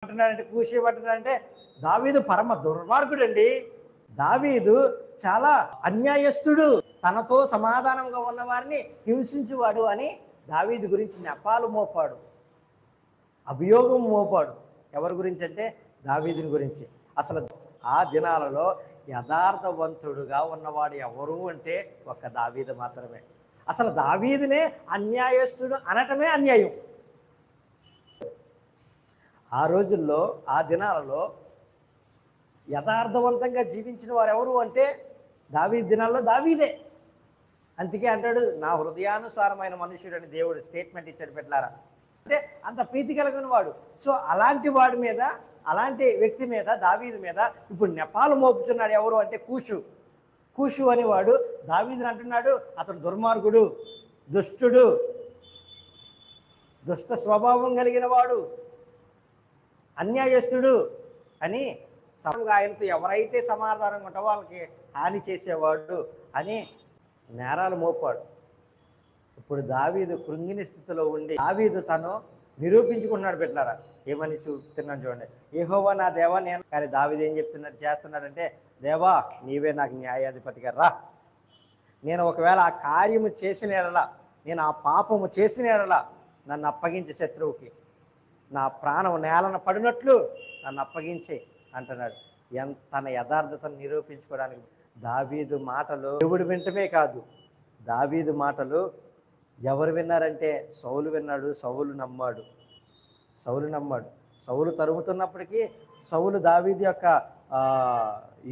అంటున్నాడంటే, కూషి ఏమంటున్నాడంటే, దావీదు పరమ దుర్మార్గుడండి. దావీదు చాలా అన్యాయస్తుడు, తనతో సమాధానంగా ఉన్న వారిని హింసించువాడు అని దావీదు గురించి నెపాలు మోపాడు, అభియోగం మోపాడు. ఎవరి గురించి అంటే దావీదుని గురించి. అసలు ఆ దినాలలో యథార్థవంతుడుగా ఉన్నవాడు ఎవరు అంటే ఒక్క దావీదు మాత్రమే. అసలు దావీదునే అన్యాయస్తుడు అనటమే అన్యాయం. ఆ రోజుల్లో, ఆ దినాలలో యథార్థవంతంగా జీవించిన వారు ఎవరు అంటే దావీదు దినాల్లో దావీదే. అందుకే అంటాడు, నా హృదయానుసారమైన మనుష్యుడని దేవుడు స్టేట్మెంట్ ఇచ్చాడు పెట్టారా. అంటే అంత ప్రీతి కలిగిన వాడు. సో అలాంటి వాడి మీద, అలాంటి వ్యక్తి మీద, దావీదు మీద ఇప్పుడు నెపాలు మోపుతున్నాడు. ఎవరు అంటే కూషు అనేవాడు దావీదుని అంటున్నాడు, అతడు దుర్మార్గుడు, దుష్టుడు, దుష్ట స్వభావం కలిగిన వాడు, అన్యాయస్తుడు అని ఆయనతో ఎవరైతే సమాధానంగా ఉంటారో వాళ్ళకి హాని చేసేవాడు అని నేరాలు మోపాడు. ఇప్పుడు దావీదు కృంగిని స్థితిలో ఉండి దావీదు తను నిరూపించుకుంటున్నాడు పెట్టారా. ఏమని చూపుతున్నాను చూడండి. యెహోవా నా దేవా నేను, కానీ దావీదు ఏం చేస్తున్నాడంటే, దేవా నీవే నాకు న్యాయాధిపతిగా రా. నేను ఒకవేళ ఆ కార్యము చేసిన ఎడలా, నేను ఆ పాపము చేసిన ఎడలా నన్ను అప్పగించే శత్రువుకి, నా ప్రాణం నేలన పడినట్లు నన్ను అప్పగించే అంటున్నాడు. తన యథార్థతను నిరూపించుకోవడానికి దావీదు మాటలు దేవుడు వింటమే కాదు, దావీదు మాటలు ఎవరు విన్నారంటే సౌలు విన్నాడు. సౌలు నమ్మాడు. సౌలు తరుముతున్నప్పటికీ సౌలు దావీదు యొక్క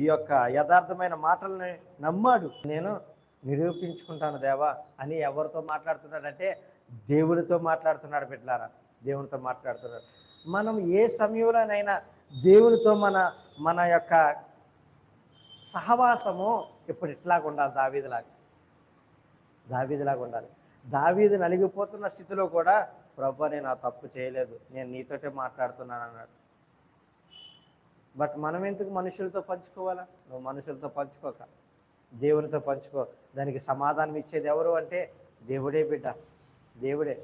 ఈ యొక్క యథార్థమైన మాటల్ని నమ్మాడు. నేను నిరూపించుకుంటాను దేవా అని ఎవరితో మాట్లాడుతున్నాడంటే దేవుడితో మాట్లాడుతున్నాడు బిడ్డలారా. దేవునితో మాట్లాడుతున్నాడు. మనం ఏ సమయంలోనైనా దేవునితో మన యొక్క సహవాసము ఇప్పుడు ఇట్లాగా ఉండాలి. దావీదులాగా ఉండాలి. దావీదు నలిగిపోతున్న స్థితిలో కూడా, ప్రభువా నేను ఆ తప్పు చేయలేదు, నేను నీతోటే మాట్లాడుతున్నాను అన్నాడు. బట్ మనం ఎందుకు మనుషులతో పంచుకోవాలా? నువ్వు మనుషులతో పంచుకోక దేవునితో పంచుకో. దానికి సమాధానం ఇచ్చేది ఎవరు అంటే దేవుడే బిడ్డ, దేవుడే.